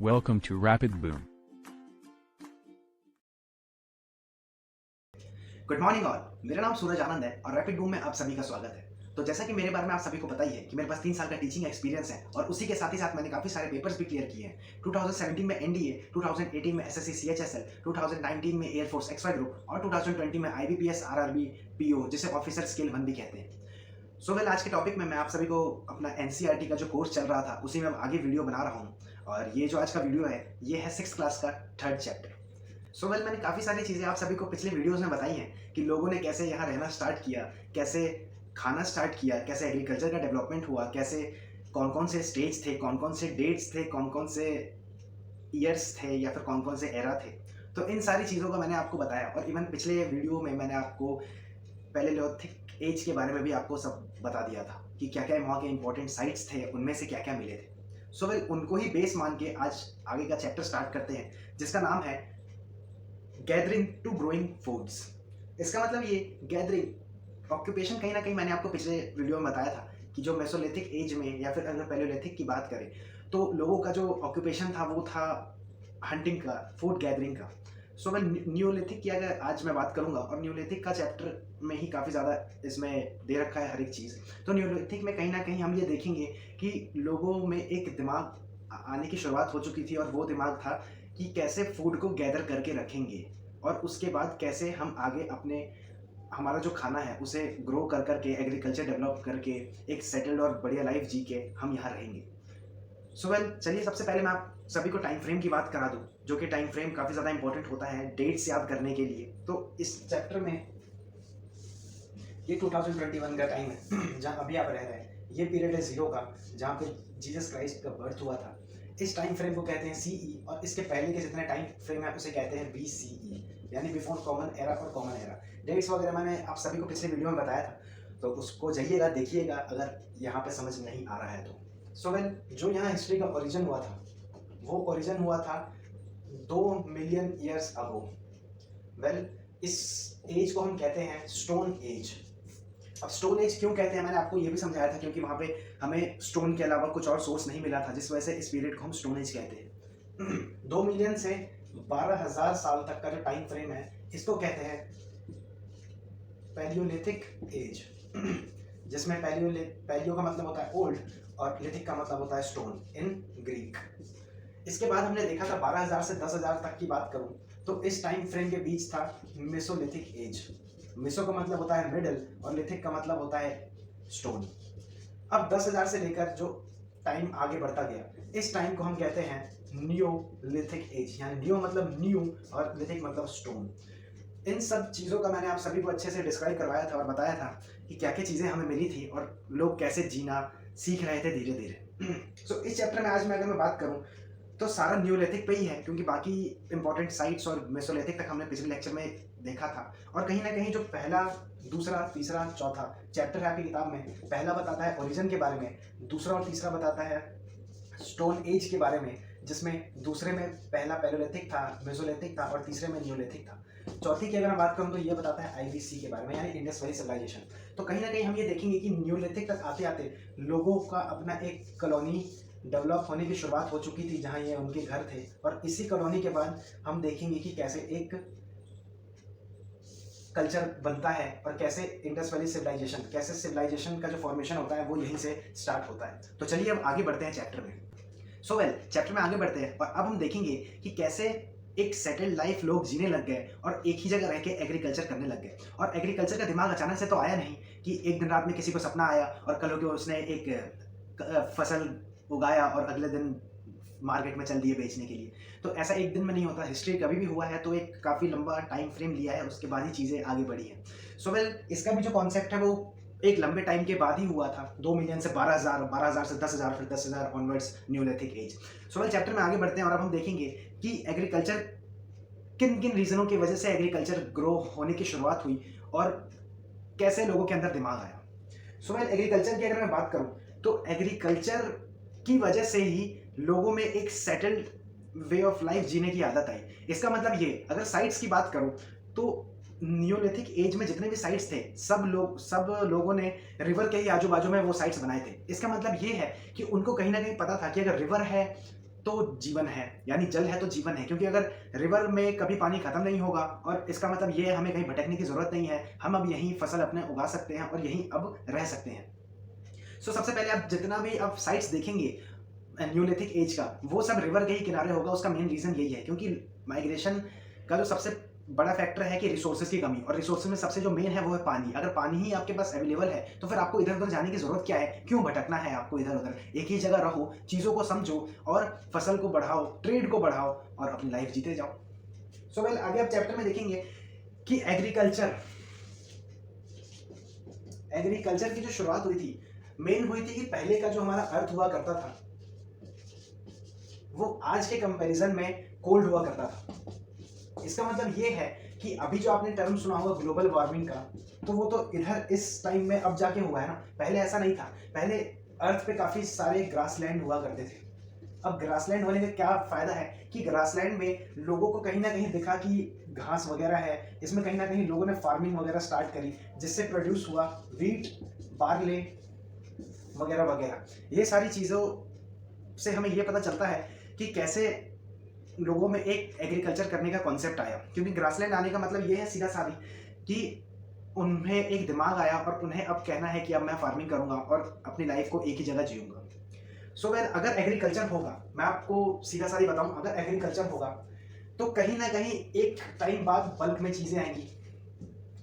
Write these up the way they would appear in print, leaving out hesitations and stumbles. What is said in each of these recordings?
Welcome to Rapid Boom. Good morning all. मेरा नाम सूरज आनंद है और रैपिड बूम में आप सभी का स्वागत है। तो जैसा कि मेरे बारे में आप सभी को पता ही है कि मेरे पास 3 साल का टीचिंग एक्सपीरियंस है और उसी के साथ ही साथ मैंने काफ़ी सारे पेपर्स भी क्लियर किए हैं। 2017 में एनडीए, 2018 में एसएससी सीएचएसएल, 2019 में एयरफोर्स एक्सवाई ग्रुप और 2020 में आईबीपीएस आरआरबी पीओ, जिसे ऑफिसर स्केल 1 भी कहते हैं। आज के टॉपिक में मैं आप सभी को अपना एनसीईआरटी का जो कोर्स चल रहा था उसी में आगे वीडियो बना रहा हूँ और ये जो आज का वीडियो है ये है 6th क्लास का 3rd चैप्टर। मैंने काफ़ी सारी चीज़ें आप सभी को पिछले वीडियोस में बताई हैं कि लोगों ने कैसे यहाँ रहना स्टार्ट किया, कैसे खाना स्टार्ट किया, कैसे एग्रीकल्चर का डेवलपमेंट हुआ, कैसे कौन कौन से स्टेट्स थे, कौन कौन से डेट्स थे, कौन कौन से ईयर्स थे या फिर कौन कौन से एरा थे। तो इन सारी चीज़ों का मैंने आपको बताया और इवन पिछले वीडियो में मैंने आपको पैलेलियोथिक एज के बारे में भी आपको सब बता दिया था कि क्या क्या वहाँ के इंपॉर्टेंट साइट्स थे, उनमें से क्या क्या मिले थे। उनको ही बेस मान के आज आगे का चैप्टर स्टार्ट करते हैं जिसका नाम है गैदरिंग टू ग्रोइंग फूड्स। इसका मतलब ये गैदरिंग ऑक्यूपेशन कहीं ना कहीं मैंने आपको पिछले वीडियो में बताया था कि जो मेसोलिथिक एज में या फिर अगर पैलेलियोथिक की बात करें तो लोगों का जो ऑक्यूपेशन था वो था हंटिंग का, फूड गैदरिंग का। मैं न्यूलिथिक की अगर आज मैं बात करूंगा और न्यूलिथिक का चैप्टर में ही काफ़ी ज़्यादा इसमें दे रखा है हर एक चीज़। तो न्यूलिथिक में कहीं ना कहीं हम ये देखेंगे कि लोगों में एक दिमाग आने की शुरुआत हो चुकी थी और वो दिमाग था कि कैसे फूड को गैदर करके रखेंगे और उसके बाद कैसे हम आगे अपने हमारा जो खाना है उसे ग्रो कर करके एग्रीकल्चर डेवलप करके एक सेटल्ड और बढ़िया लाइफ जी के हम यहाँ रहेंगे। चलिए सबसे पहले मैं आप सभी को टाइम फ्रेम की बात करा दूं, जो कि टाइम फ्रेम काफ़ी ज़्यादा इंपॉर्टेंट होता है डेट्स याद करने के लिए। तो इस चैप्टर में ये 2021 का टाइम है जहाँ अभी आप रह रहे हैं। ये पीरियड है 0 का जहाँ पे जीसस क्राइस्ट का बर्थ हुआ था। इस टाइम फ्रेम को कहते हैं सीई और इसके पहले के जितने टाइम फ्रेम है उसे कहते हैं बीसीई, यानी बिफोर कॉमन एरा और कॉमन एरा। डेट्स वगैरह मैंने आप सभी को पिछले वीडियो में बताया था, तो उसको जाइएगा देखिएगा अगर यहाँ पे समझ नहीं आ रहा है तो। जो यहाँ हिस्ट्री का ओरिजिन हुआ था वो ओरिजिन हुआ था 2 मिलियन ईयर्स अगो। इस एज को हम कहते हैं स्टोन एज। अब स्टोन एज क्यों कहते हैं मैंने आपको ये भी समझाया था, क्योंकि वहाँ पे हमें स्टोन के अलावा कुछ और सोर्स नहीं मिला था, जिस वजह से इस पीरियड को हम स्टोन एज कहते हैं। 2 मिलियन से 12,000 साल तक का जो टाइम फ्रेम है इसको कहते हैं पैलियोलिथिक एज, जिसमें पैलियो का मतलब होता है ओल्ड और लिथिक का मतलब होता है स्टोन इन ग्रीक। इसके बाद हमने देखा था 12,000 से 10,000 तक की बात करूं तो इस टाइम फ्रेम के बीच था मेसोलिथिक एज। मेसो का मतलब होता है मिडिल और लिथिक का मतलब होता है स्टोन। अब 10,000 से लेकर जो टाइम आगे बढ़ता गया इस टाइम को हम कहते हैं नियोलिथिक एज, यानी नियो मतलब न्यू और लिथिक मतलब स्टोन। इन सब चीज़ों का मैंने आप सभी को अच्छे से डिस्क्राइब करवाया था और बताया था कि क्या क्या चीज़ें हमें मिली थी और लोग कैसे जीना सीख रहे थे धीरे धीरे। इस चैप्टर में आज मैं अगर मैं बात करूं तो सारा न्यूलिथिक पे ही है, क्योंकि बाकी इंपॉर्टेंट साइट्स और मेसोलिथिक तक हमने पिछले लेक्चर में देखा था। और कहीं ना कहीं जो पहला, दूसरा, तीसरा, चौथा चैप्टर है आपकी किताब में, पहला बताता है ओरिजिन के बारे में, दूसरा और तीसरा बताता है स्टोन एज के बारे में, जिसमें दूसरे में पहला पैलेलिथिक था, मेसोलिथिक था और तीसरे में न्यूलिथिक था। चौथी की अगर मैं बात करूं तो ये बताता है आईबीसी के बारे में, यानी इंडस वैली सिविलाइजेशन। तो कहीं ना कहीं हम ये देखेंगे कि न्यूलिथिक तक आते आते लोगों का अपना एक कॉलोनी डेवलप होने की शुरुआत हो चुकी थी जहां ये उनके घर थे। और इसी कॉलोनी के बाद हम देखेंगे कि कैसे एक कल्चर बनता है और कैसे इंडस वैली सिविलाइजेशन, कैसे सिविलाइजेशन का जो फॉर्मेशन होता है वो यहीं से स्टार्ट होता है। तो चलिए अब आगे बढ़ते हैं चैप्टर में। चैप्टर में आगे बढ़ते हैं और अब हम देखेंगे कि कैसे एक सेटल्ड लाइफ लोग जीने लग गए और एक ही जगह रह के एग्रीकल्चर करने लग गए। और एग्रीकल्चर का दिमाग अचानक से तो आया नहीं कि एक दिन रात में किसी को सपना आया और कल हो के उसने एक फसल उगाया और अगले दिन मार्केट में चल दिए बेचने के लिए। तो ऐसा एक दिन में नहीं होता, हिस्ट्री कभी भी हुआ है तो एक काफ़ी लंबा टाइम फ्रेम लिया है, उसके बाद ही चीज़ें आगे बढ़ी हैं। इसका भी जो कॉन्सेप्ट है वो एक लंबे टाइम के बाद ही हुआ था। 2 मिलियन से 12,000, 12,000 से 10,000, फिर 10,000 ऑनवर्ड्स न्यूलिथिक एज। चैप्टर में आगे बढ़ते हैं और अब हम देखेंगे कि एग्रीकल्चर किन किन रीजनों की वजह से एग्रीकल्चर ग्रो होने की शुरुआत हुई और कैसे लोगों के अंदर दिमाग आया। एग्रीकल्चर की अगर मैं बात करूं तो एग्रीकल्चर की वजह से ही लोगों में एक सेटल्ड वे ऑफ लाइफ जीने की आदत आई। इसका मतलब ये, अगर साइट्स की बात करूं तो नियोलिथिक एज में जितने भी साइट्स थे सब लोगों ने रिवर के ही आजू बाजू में वो साइट्स बनाए थे। इसका मतलब ये है कि उनको कहीं ना कहीं पता था कि अगर रिवर है तो जीवन है, यानी जल है तो जीवन है। क्योंकि अगर रिवर में कभी पानी खत्म नहीं होगा, और इसका मतलब ये है हमें कहीं भटकने की जरूरत नहीं है, हम अब यहीं फसल अपने उगा सकते हैं और यहीं अब रह सकते हैं। सो सबसे पहले आप जितना भी आप साइट्स देखेंगे न्यूलिथिक एज का, वो सब रिवर के ही किनारे होगा। उसका मेन रीजन यही है क्योंकि माइग्रेशन का जो सबसे बड़ा फैक्टर है कि रिसोर्सेज की कमी, और रिसोर्सेज में सबसे जो मेन है वो है पानी। अगर पानी ही आपके पास अवेलेबल है तो फिर आपको इधर उधर जाने की जरूरत क्या है, क्यों भटकना है आपको इधर उधर। एक ही जगह रहो, चीजों को समझो और फसल को बढ़ाओ, ट्रेड को बढ़ाओ और अपनी लाइफ जीते जाओ। सो वेल, आगे आप चैप्टर में देखेंगे कि एग्रीकल्चर की जो शुरुआत हुई थी, मेन हुई थी कि पहले का जो हमारा अर्थ हुआ करता था वो आज के कंपैरिजन में कोल्ड हुआ करता था। इसका मतलब ये है कि अभी जो आपने टर्म सुना होगा ग्लोबल वार्मिंग का, तो वो तो इधर इस टाइम में अब जाके हुआ है ना, पहले ऐसा नहीं था। पहले अर्थ पे काफी सारे ग्रासलैंड हुआ करते थे। अब ग्रासलैंड होने का क्या फायदा है कि ग्रासलैंड में लोगों को कहीं ना कहीं दिखा कि घास वगैरह है, इसमें कहीं ना कहीं लोगों ने फार्मिंग वगैरह स्टार्ट करी, जिससे प्रोड्यूस हुआ व्हीट, बार्ले वगैरह वगैरह। ये सारी चीज़ों से हमें ये पता चलता है कि कैसे लोगों में एक एग्रीकल्चर करने का कॉन्सेप्ट आया। क्योंकि ग्रासलैंड आने का मतलब ये है सीधा साधी कि उन्हें एक दिमाग आया और उन्हें अब कहना है कि अब मैं फार्मिंग करूंगा और अपनी लाइफ को एक ही जगह जीऊंगा। सो वेल, अगर एग्रीकल्चर होगा, मैं आपको सीधा साधी बताऊं, अगर एग्रीकल्चर होगा तो कहीं ना कहीं एक टाइम बाद बल्क में चीज़ें आएंगी।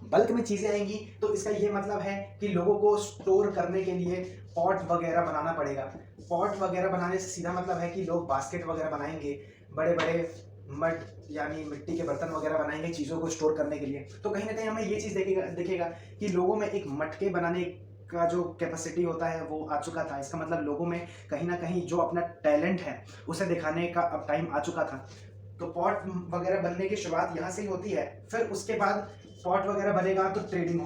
बल्क में चीज़ें आएंगी तो इसका ये मतलब है कि लोगों को स्टोर करने के लिए पॉट वगैरह बनाना पड़ेगा। पॉट वगैरह बनाने से सीधा मतलब है कि लोग बास्केट वगैरह बनाएंगे, बड़े बड़े मड यानी मिट्टी के बर्तन वगैरह बनाएंगे चीज़ों को स्टोर करने के लिए। तो कहीं ना कहीं हमें ये चीज़ दिखेगा कि लोगों में एक मटके बनाने का जो कैपेसिटी होता है वो आ चुका था। इसका मतलब लोगों में कहीं ना कहीं जो अपना टैलेंट है उसे दिखाने का अब टाइम आ चुका था। तो पॉट वगैरह बनने की शुरुआत यहाँ से ही होती है। फिर उसके बाद पॉट वगैरह बनेगा तो ट्रेडिंग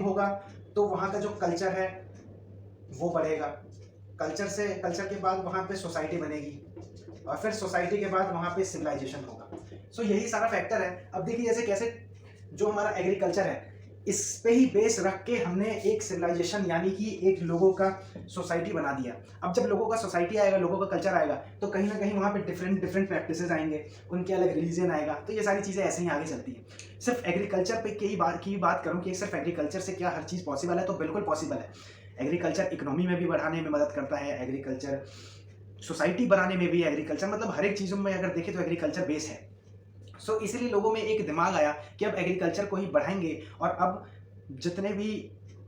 होगा तो वहाँ का जो कल्चर है वो बढ़ेगा। कल्चर के बाद वहाँ पे सोसाइटी बनेगी और फिर सोसाइटी के बाद वहाँ पे सिविलाइजेशन होगा। सो यही सारा फैक्टर है। अब देखिए जैसे कैसे जो हमारा एग्रीकल्चर है इस पे ही बेस रख के हमने एक सिविलाइजेशन यानी कि एक लोगों का सोसाइटी बना दिया। अब जब लोगों का सोसाइटी आएगा, लोगों का कल्चर आएगा, तो कहीं ना कहीं वहाँ पे डिफरेंट प्रैक्टिसेस आएंगे, उनके अलग रिलीजन आएगा। तो ये सारी चीज़ें ऐसे ही आगे चलती है। सिर्फ एग्रीकल्चर पे की बात करूँ कि सिर्फ एग्रीकल्चर से क्या हर चीज़ पॉसिबल है, तो बिल्कुल पॉसिबल है। एग्रीकल्चर इकोनॉमी में भी बढ़ाने में मदद करता है, एग्रीकल्चर सोसाइटी बनाने में भी, एग्रीकल्चर मतलब हर एक चीज़ों में अगर देखें तो एग्रीकल्चर बेस है। सो इसीलिए लोगों में एक दिमाग आया कि अब एग्रीकल्चर को ही बढ़ाएंगे और अब जितने भी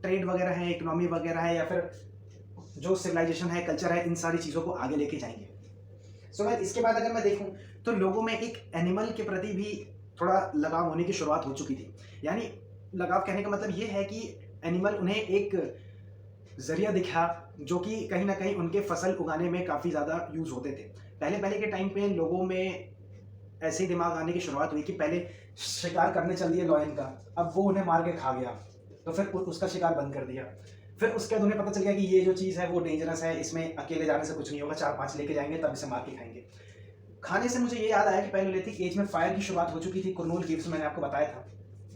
ट्रेड वगैरह है, इकोनॉमी वगैरह है, या फिर जो सिविलाइजेशन है, कल्चर है, इन सारी चीज़ों को आगे लेके जाएंगे। सो मैं इसके बाद अगर मैं देखूं तो लोगों में एक एनिमल के प्रति भी थोड़ा लगाव होने की शुरुआत हो चुकी थी। यानी लगाव कहने का मतलब ये है कि एनिमल उन्हें एक जरिया दिखा जो कि कहीं ना कहीं उनके फसल उगाने में काफ़ी ज़्यादा यूज़ होते थे। पहले के टाइम पे लोगों में ऐसे ही दिमाग आने की शुरुआत हुई कि पहले शिकार करने चल दिए लॉयन का, अब वो उन्हें मार के खा गया तो फिर उसका शिकार बंद कर दिया। फिर उसके बाद उन्हें पता चल गया कि ये जो चीज़ है वो डेंजरस है, इसमें अकेले जाने से कुछ नहीं होगा, 4-5 लेके जाएंगे तब इसे मार के खाएंगे। खाने से मुझे ये याद आया कि पैलियोलिथिक एज में फायर की शुरुआत हो चुकी थी, कुरनूल केव्स मैंने आपको बताया था।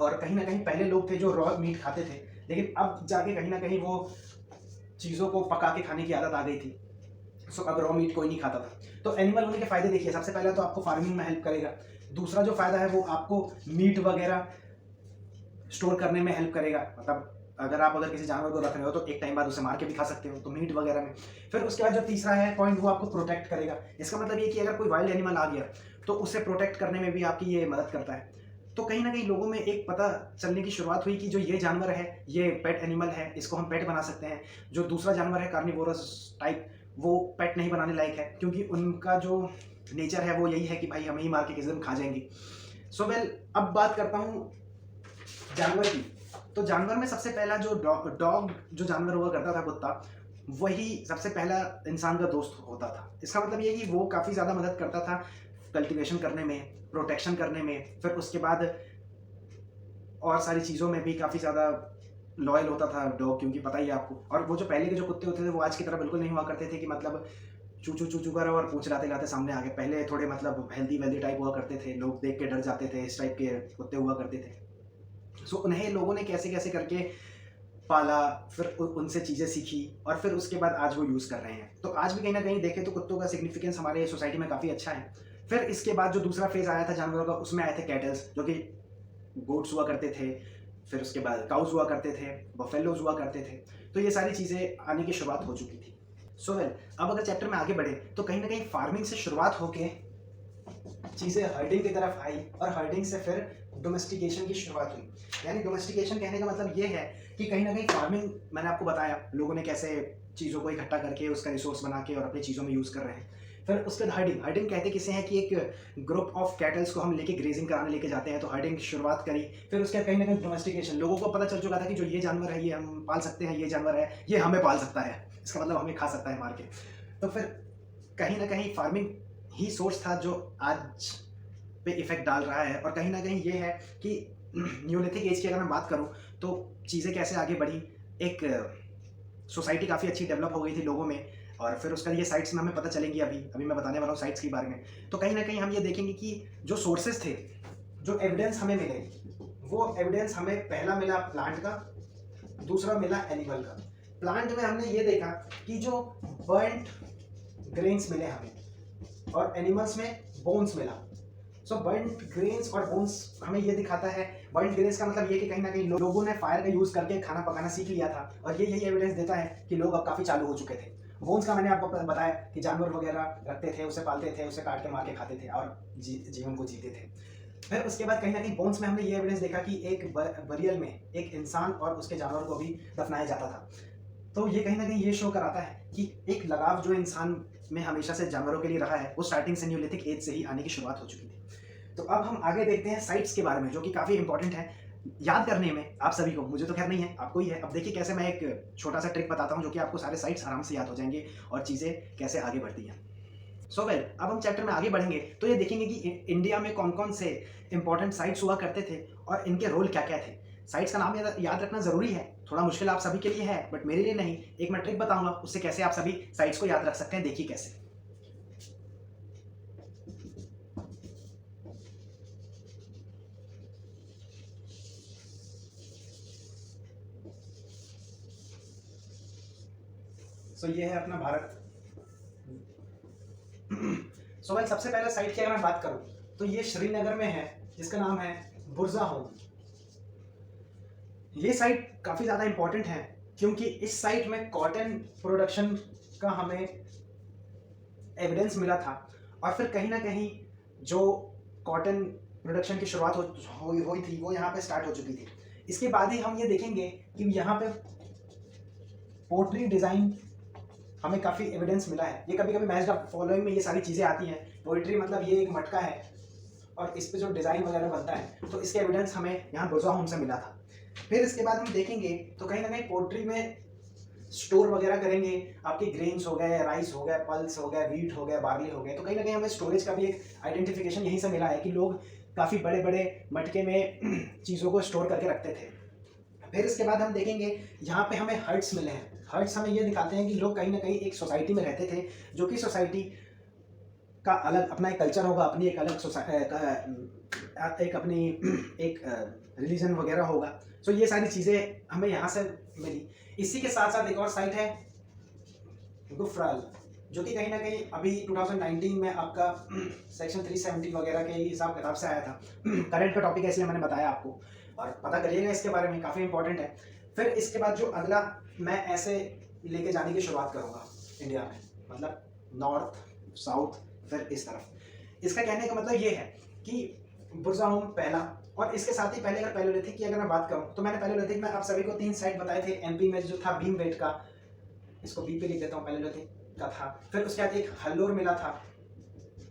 और कहीं ना कहीं पहले लोग थे जो रॉ मीट खाते थे, लेकिन अब जाके कहीं ना कहीं वो चीज़ों को पका के खाने की आदत आ गई थी। सो अब रॉ मीट कोई नहीं खाता था। तो एनिमल होने के फायदे देखिए, सबसे पहले तो आपको फार्मिंग में हेल्प करेगा। दूसरा जो फायदा है वो आपको मीट वगैरह स्टोर करने में हेल्प करेगा। मतलब अगर किसी जानवर को रख रहे हो तो एक टाइम बाद उसे मार के भी खा सकते हो, तो मीट वगैरह में। फिर उसके बाद जो तीसरा है पॉइंट, वो आपको प्रोटेक्ट करेगा। इसका मतलब ये कि अगर कोई वाइल्ड एनिमल आ गया तो उसे प्रोटेक्ट करने में भी आपकी ये मदद करता है। तो कहीं ना कहीं लोगों में एक पता चलने की शुरुआत हुई कि जो ये जानवर है ये पेट एनिमल है, इसको हम पेट बना सकते हैं। जो दूसरा जानवर है कार्निवोरस टाइप, वो पेट नहीं बनाने लायक है क्योंकि उनका जो नेचर है वो यही है कि भाई हमें ही मार के किसी दिन खा जाएंगे। सो वेल, अब बात करता हूँ जानवर की। तो जानवर में सबसे पहला जो डॉग जो जानवर हुआ करता था, कुत्ता, वही सबसे पहला इंसान का दोस्त होता था। इसका मतलब ये कि वो काफ़ी ज़्यादा मदद करता था कल्टीवेशन करने में, प्रोटेक्शन करने में, फिर उसके बाद और सारी चीज़ों में भी काफ़ी ज़्यादा लॉयल होता था डॉग, क्योंकि पता ही है आपको। और वो जो पहले के जो कुत्ते होते थे वो आज की तरह बिल्कुल नहीं हुआ करते थे कि मतलब चू करो और पूछ लाते सामने आगे। पहले थोड़े मतलब हेल्दी टाइप हुआ करते थे, लोग देख के डर जाते थे, इस टाइप के कुत्ते हुआ करते थे। सो उन्हें लोगों ने कैसे कैसे करके पाला, फिर उनसे चीज़ें सीखी और फिर उसके बाद आज वो यूज़ कर रहे हैं। तो आज भी कहीं न कहीं देखें तो कुत्तों का सिग्निफिकेंस हमारे सोसाइटी में काफ़ी अच्छा है। फिर इसके बाद जो दूसरा फ़ेज़ आया था जानवरों का, उसमें आए थे कैटल्स, जो कि गोट्स हुआ करते थे, फिर उसके बाद काउज़ हुआ करते थे, बफेलोज़ हुआ करते थे। तो ये सारी चीज़ें आने की शुरुआत हो चुकी थी। सो वेल, अब अगर चैप्टर में आगे बढ़े तो कहीं न कहीं फार्मिंग से शुरुआत होके चीज़ें हर्डिंग की तरफ आई और हर्डिंग से फिर डोमेस्टिकेशन की शुरुआत हुई। यानी डोमेस्टिकेशन कहने का मतलब ये है कि कहीं न कहीं फार्मिंग, मैंने आपको बताया लोगों ने कैसे चीज़ों को इकट्ठा करके उसका रिसोर्स बना के और अपनी चीज़ों में यूज़ कर रहे हैं। फिर उसके बाद हर्डिंग, हर्डिंग कहते किसे हैं कि एक ग्रुप ऑफ कैटल्स को हम लेके ग्रेजिंग कराने लेके जाते हैं, तो हर्डिंग की शुरुआत करी। फिर उसके बाद कहीं न कहीं डोमेस्टिकेशन, लोगों को पता चल चुका था कि जो ये जानवर है ये हम पाल सकते हैं, ये जानवर है ये हमें पाल सकता है, इसका मतलब हमें खा सकता है मार के। तो फिर कहीं न कहीं फार्मिंग ही सोर्स था जो आज पे इफ़ेक्ट डाल रहा है। और कहीं न कहीं ये है कि न्यूलिथिक एज की अगर मैं बात करूँ तो चीज़ें कैसे आगे बढ़ी, एक सोसाइटी काफ़ी अच्छी डेवलप हो गई थी लोगों में। और फिर उसका ये साइट्स में हमें पता चलेंगी, अभी मैं बताने वाला हूँ साइट्स के बारे में। तो कहीं न कहीं हम ये देखेंगे कि जो सोर्सेज़ थे, जो एविडेंस हमें मिले, वो एविडेंस हमें पहला मिला प्लांट का, दूसरा मिला एनिमल का। प्लांट में हमने ये देखा कि जो बर्न्ट ग्रेन्स मिले हमें और एनिमल्स में बोन्स मिला। सो बर्न्ट ग्रेन्स और बोन्स हमें ये दिखाता है, बर्न्ट ग्रेन्स का मतलब ये कि कहीं ना कहीं लोगों ने फायर का यूज़ करके खाना पकाना सीख लिया था और ये यही एविडेंस देता है कि लोग अब काफ़ी चालू हो चुके थे। बोन्स का मैंने आपको बताया कि जानवर वगैरह रखते थे, उसे पालते थे, उसे काट के मार के खाते थे और जीवन को जीते थे। फिर उसके बाद कहीं ना कहीं बोन्स में हमने ये एविडेंस देखा कि एक बरियल में एक इंसान और उसके जानवर को भी दफनाया जाता था। तो ये कहीं ना कहीं ये शो कराता है कि एक लगाव जो इंसान में हमेशा से जानवरों के लिए रहा है, वो स्टार्टिंग से न्यूलिथिक एज से ही आने की शुरुआत हो चुकी थी। तो अब हम आगे देखते हैं साइट्स के बारे में, जो कि काफ़ी इंपॉर्टेंट है याद करने में आप सभी को। मुझे तो खैर नहीं है, आपको ही है। अब देखिए कैसे मैं एक छोटा सा ट्रिक बताता हूँ जो कि आपको सारे साइट्स आराम से याद हो जाएंगे और चीज़ें कैसे आगे बढ़ती हैं। सो वेल, अब हम चैप्टर में आगे बढ़ेंगे तो ये देखेंगे कि इंडिया में कौन कौन से इंपॉर्टेंट साइट्स हुआ करते थे और इनके रोल क्या क्या थे। साइट्स का नाम याद रखना ज़रूरी है, थोड़ा मुश्किल आप सभी के लिए है बट मेरे लिए नहीं। एक मैं ट्रिक बताऊंगा, उससे कैसे आप सभी साइट्स को याद रख सकते हैं, देखिए कैसे। सो ये है अपना भारत। सो भाई सबसे पहले साइट की अगर मैं बात करूं तो ये श्रीनगर में है, जिसका नाम है बुरज़ाहोम। ये साइट काफ़ी ज़्यादा इंपॉर्टेंट है क्योंकि इस साइट में कॉटन प्रोडक्शन का हमें एविडेंस मिला था और फिर कहीं ना कहीं जो कॉटन प्रोडक्शन की शुरुआत हुई थी वो यहाँ पे स्टार्ट हो चुकी थी। इसके बाद ही हम ये देखेंगे कि यहाँ पे पोट्री डिज़ाइन हमें काफ़ी एविडेंस मिला है। ये कभी कभी मैच द फॉलोइंग में ये सारी चीज़ें आती हैं। पोइट्री मतलब ये एक मटका है और इस पे जो डिज़ाइन वगैरह बनता है, तो इसके एविडेंस हमें यहाँ बुरज़ाहोम से मिला था। फिर इसके बाद हम देखेंगे तो कहीं ना कहीं पोट्री में स्टोर वगैरह करेंगे, आपके ग्रेन्स हो गए, राइस हो गए, पल्स हो गए, वीट हो गए, बार्ली हो गए, तो कहीं ना कहीं हमें स्टोरेज का भी एक आइडेंटिफिकेशन यहीं से मिला है कि लोग काफ़ी बड़े बड़े मटके में चीज़ों को स्टोर करके रखते थे। फिर इसके बाद हम देखेंगे यहाँ पे हमें हर्ट्स मिले हैं। हर्ट्स हमें ये दिखाते हैं कि लोग कहीं ना कहीं एक सोसाइटी में रहते थे, जो कि सोसाइटी का अलग अपना एक कल्चर होगा, अपनी एक अलग एक अपनी एक रिलीजन वगैरह होगा। सो ये सारी चीज़ें हमें यहाँ से मिली। इसी के साथ साथ एक और साइट है गुफराल, जो कि कहीं ना कहीं अभी 2019 में आपका सेक्शन 370 वगैरह के हिसाब किताब से आया था। करंट का टॉपिक है इसलिए मैंने बताया आपको, और पता करिएगा इसके बारे में, काफ़ी इंपॉर्टेंट है। फिर इसके बाद जो अगला मैं ऐसे लेके जाने की शुरुआत करूँगा इंडिया में, मतलब नॉर्थ साउथ फिर इस तरफ। इसका कहने का मतलब ये है कि बुरज़ाहोम पहला, और इसके साथ ही पहले अगर पैलेयोलिथिक की अगर मैं बात करूँ तो मैंने पैलेयोलिथिक में आप सभी को 3 साइट बताए थे। एमपी में जो था भीमबेटका, इसको बी पे लिख देता हूँ, पैलेयोलिथिक का था। फिर उसके बाद एक हल्लोर मिला था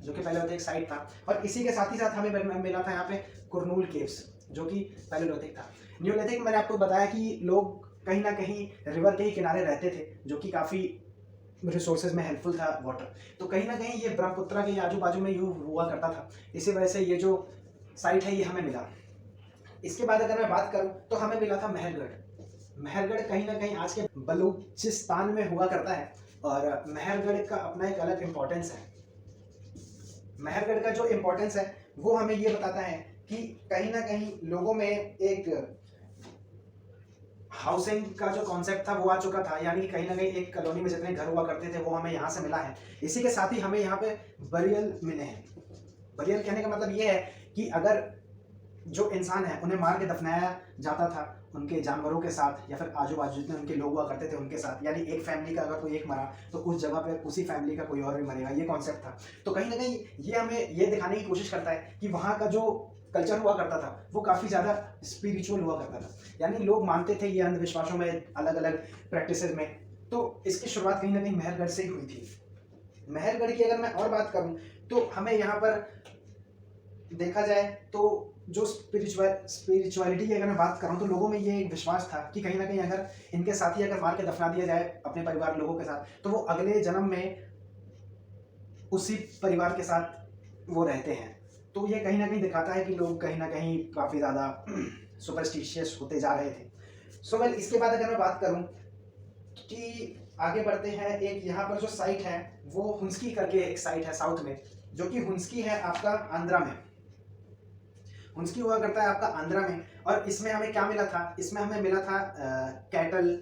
जो कि पैलेयोलिथिक साइट था, और इसी के साथ ही साथ हमें मिला था यहाँ पे कुरनूल केव्स, जो कि पैलेयोलिथिक था। न्यूलिथिक मैंने आपको बताया कि लोग कहीं ना कहीं रिवर के ही किनारे रहते थे, जो कि काफ़ी रिसोर्सेज में हेल्पफुल था वाटर। तो कहीं ना कहीं ये ब्रह्मपुत्रा के आजू बाजू में यूँ हुआ करता था, इसी वजह से ये जो साइट है ये हमें मिला। इसके बाद अगर मैं बात करूं तो हमें मिला था मेहरगढ़। मेहरगढ़ कहीं ना कहीं आज के बलूचिस्तान में हुआ करता है, और मेहरगढ़ का अपना एक अलग इम्पोर्टेंस है। मेहरगढ़ का जो इम्पोर्टेंस है वो हमें ये बताता है कि कहीं ना कहीं लोगों में एक हाउसिंग का जो कॉन्सेप्ट था वो आ चुका था, यानी कि कहीं ना कहीं एक कॉलोनी में जितने घर हुआ करते थे वो हमें यहाँ से मिला है। इसी के साथ ही हमें यहाँ पे बरियल मिले हैं। बरियल कहने का मतलब ये है कि अगर जो इंसान है उन्हें मार के दफनाया जाता था उनके जानवरों के साथ या फिर आजू बाजू जितने उनके लोग हुआ करते थे उनके साथ, यानी एक फैमिली का अगर कोई एक मरा तो उस जगह पे उसी फैमिली का कोई और भी मरेगा, ये कॉन्सेप्ट था। तो कहीं ना कहीं ये हमें ये दिखाने की कोशिश करता है कि वहाँ का जो कल्चर हुआ करता था वो काफ़ी ज़्यादा स्पिरिचुअल हुआ करता था, यानी लोग मानते थे ये अंधविश्वासों में, अलग अलग प्रैक्टिसेस में। तो इसकी शुरुआत कहीं ना कहीं मेहरगढ़ से ही हुई थी। मेहरगढ़ की अगर मैं और बात करूं तो हमें यहाँ पर देखा जाए तो जो स्पिरिचुअलिटी की अगर मैं बात करूं तो लोगों में ये एक विश्वास था कि कहीं ना कहीं अगर इनके साथी अगर मार के दफना दिया जाए अपने परिवार लोगों के साथ तो वो अगले जन्म में उसी परिवार के साथ वो रहते हैं। तो ये कहीं ना कहीं दिखाता है कि लोग कहीं ना कहीं काफ़ी ज़्यादा सुपरस्टिशियस होते जा रहे थे। सो वेल, इसके बाद अगर मैं बात करूं कि आगे बढ़ते हैं, एक यहाँ पर जो साइट है वो हुंस्की करके एक साइट है साउथ में, जो कि हुंस्की है आपका आंध्रा में। हुंस्की हुआ करता है आपका आंध्रा में। और इसमें हमें क्या मिला था, इसमें हमें मिला था कैटल,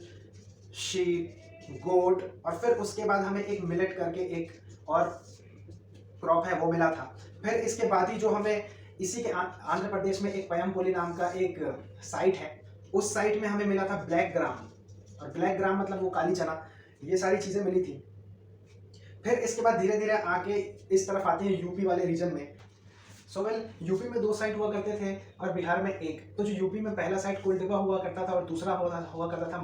शीप, गोट, और फिर उसके बाद हमें एक मिलेट करके एक और क्रॉप है वो मिला था। फिर इसके बाद ही जो हमें इसी के आंध्र प्रदेश में एक पयमपोली नाम का एक साइट है, उस साइट में हमें मिला था ब्लैक ग्राम, और ब्लैक ग्राम मतलब वो काली चना, ये सारी चीज़ें मिली थी। फिर इसके बाद धीरे धीरे आके इस तरफ आते हैं यूपी वाले रीजन में। सो वेल, यूपी में 2 साइट हुआ करते थे और बिहार में एक। तो जो यूपी में पहला साइट कुलडिबा हुआ करता था और दूसरा हुआ करता था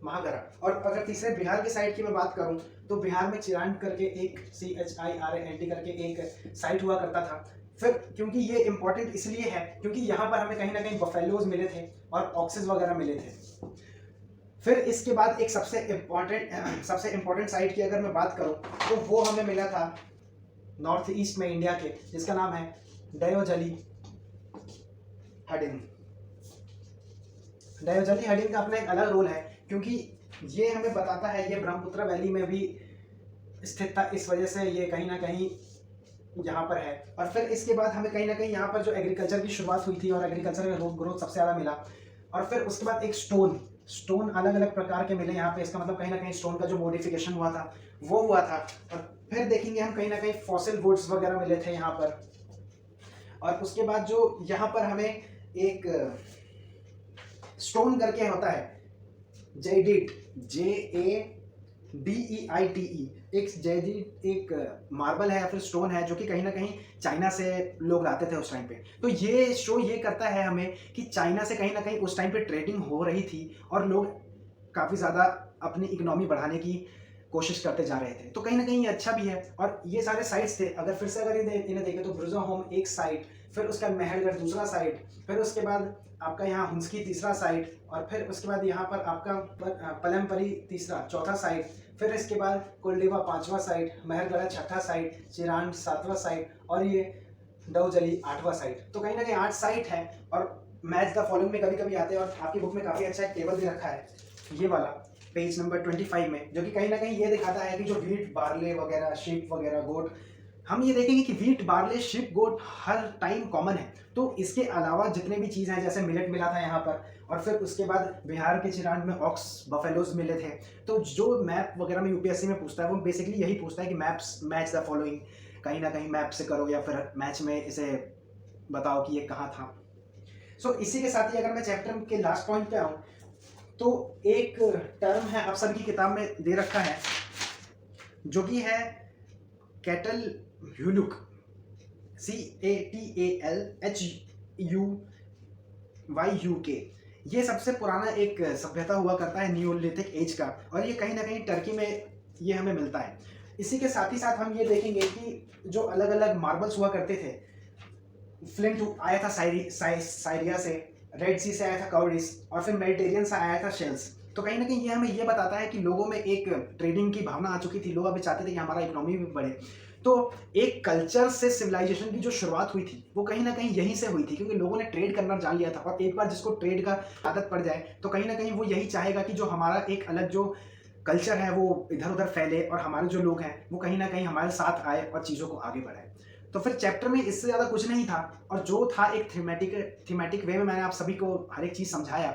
महागरा। और अगर तीसरे बिहार की साइड की मैं बात करूं तो बिहार में चिरांड करके एक CHIRANT करके एक साइट हुआ करता था। फिर क्योंकि ये इंपॉर्टेंट इसलिए है क्योंकि यहाँ पर हमें कहीं ना कहीं बफेलोज मिले थे और ऑक्सेस वगैरह मिले थे। फिर इसके बाद एक सबसे इम्पोर्टेंट साइट की अगर मैं बात करूं तो वो हमें मिला था नॉर्थ ईस्ट में इंडिया के, जिसका नाम है डयोजली हडिन। डयोजली हडिन का अपना एक अलग रोल है क्योंकि ये हमें बताता है, ये ब्रह्मपुत्र वैली में भी स्थित था, इस वजह से ये कहीं ना कहीं यहाँ पर है। और फिर इसके बाद हमें कहीं ना कहीं यहाँ पर जो एग्रीकल्चर की शुरुआत हुई थी और एग्रीकल्चर का ग्रोथ सबसे ज़्यादा मिला। और फिर उसके बाद एक स्टोन अलग अलग प्रकार के मिले यहाँ पे, इसका मतलब कहीं ना कहीं स्टोन का जो मॉडिफिकेशन हुआ था वो हुआ था। और फिर देखेंगे हम कहीं ना कहीं फॉसिल वुड्स वगैरह मिले थे यहाँ पर। और उसके बाद जो यहाँ पर हमें एक स्टोन करके होता है जेडिट, JADEITE, एक जेडिट एक मार्बल है या फिर स्टोन है जो कि कहीं ना कहीं चाइना से लोग लाते थे उस टाइम पे। तो ये शो ये करता है हमें कि चाइना से कहीं ना कहीं उस टाइम पे ट्रेडिंग हो रही थी और लोग काफ़ी ज़्यादा अपनी इकोनॉमी बढ़ाने की कोशिश करते जा रहे थे। तो कहीं ना कहीं ये अच्छा भी है। और ये सारे साइट्स थे, अगर फिर से अगर इन्हें देखें तो ब्रुजा होम एक साइट, फिर उसका मेहरगढ़ दूसरा साइट, फिर उसके बाद आपका यहाँ हुंस्की तीसरा साइट, और फिर उसके बाद यहाँ पर आपका पलमपरी तीसरा चौथा साइट, फिर इसके बाद कुलडिबा पांचवा साइट, मेहरगढ़ छठा साइट, चिरांड सातवां साइट, और ये डयोजली आठवां साइट। तो कहीं ना कहीं 8 साइट है। और मैच द फॉलोइंग में कभी कभी आते हैं और आपकी बुक में काफ़ी अच्छा एक टेबल भी रखा है, ये वाला पेज नंबर 25 में, जो कि कहीं ना कहीं ये दिखाता है कि जो वीट, बार्ले वगैरह, शीप वगैरह, गोट, हम ये देखेंगे कि वीट, बार्ले, शिप, गोट हर टाइम कॉमन है। तो इसके अलावा जितने भी चीज़ हैं, जैसे मिलेट मिला था यहाँ पर, और फिर उसके बाद बिहार के चिरांड में ऑक्स, बफेलोज मिले थे। तो जो मैप वगैरह में यूपीएससी में पूछता है वो बेसिकली यही पूछता है कि मैच द फॉलोइंग, कहीं ना कहीं मैप से करो या फिर मैच में इसे बताओ कि ये कहाँ था। सो इसी के साथ ही अगर मैं चैप्टर के लास्ट पॉइंट पे आऊँ तो एक टर्म है, आप सबकी किताब में दे रखा है, जो कि है कैटल ह्यूलुक, CATALHUYUK। ये सबसे पुराना एक सभ्यता हुआ करता है न्यूलिथिक एज का, और ये कहीं ना कहीं टर्की में ये हमें मिलता है। इसी के साथ ही साथ हम ये देखेंगे कि जो अलग अलग मार्बल्स हुआ करते थे, फ्लिंट आया था साइरिया से, रेड सी से आया था काउडिस, और फिर मेडिटेरियन से आया था शेल्स। तो कहीं ना कहीं ये हमें ये बताता है कि लोगों में एक ट्रेडिंग की भावना आ चुकी थी, लोग अभी चाहते थे कि हमारा इकोनॉमी भी बढ़े। तो एक कल्चर से सिविलाइजेशन की जो शुरुआत हुई थी वो कहीं ना कहीं यहीं से हुई थी, क्योंकि लोगों ने ट्रेड करना जान लिया था। और एक बार जिसको ट्रेड का आदत पड़ जाए तो कहीं ना कहीं वो यही चाहेगा कि जो हमारा एक अलग जो कल्चर है वो इधर उधर फैले और हमारे जो लोग हैं वो कहीं ना कहीं हमारे साथ आए और चीज़ों को आगे बढ़ाए। तो फिर चैप्टर में इससे ज़्यादा कुछ नहीं था, और जो था एक थीमेटिक वे में मैंने आप सभी को हर एक चीज़ समझाया,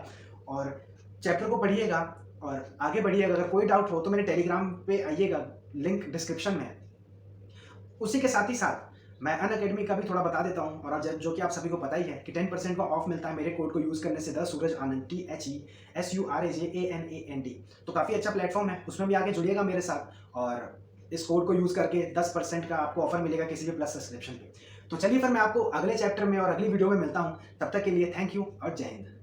और चैप्टर को पढ़िएगा और आगे बढ़िएगा। अगर कोई डाउट हो तो मेरे टेलीग्राम पे आइएगा, लिंक डिस्क्रिप्शन में है। उसी के साथ ही साथ मैं अनअकैडमी का भी थोड़ा बता देता हूँ, और जो कि आप सभी को पता ही है कि 10% का ऑफ मिलता है मेरे कोड को यूज़ करने से, द सूरज आनंद, THESURAJANAND। तो काफ़ी अच्छा प्लेटफॉर्म है, उसमें भी आगे जुड़िएगा मेरे साथ और इस कोड को यूज़ करके 10% का आपको ऑफर मिलेगा किसी भी प्लस सब्सक्रिप्शन पे। तो चलिए फिर मैं आपको अगले चैप्टर में और अगली वीडियो में मिलता हूँ। तब तक के लिए थैंक यू और जय हिंद।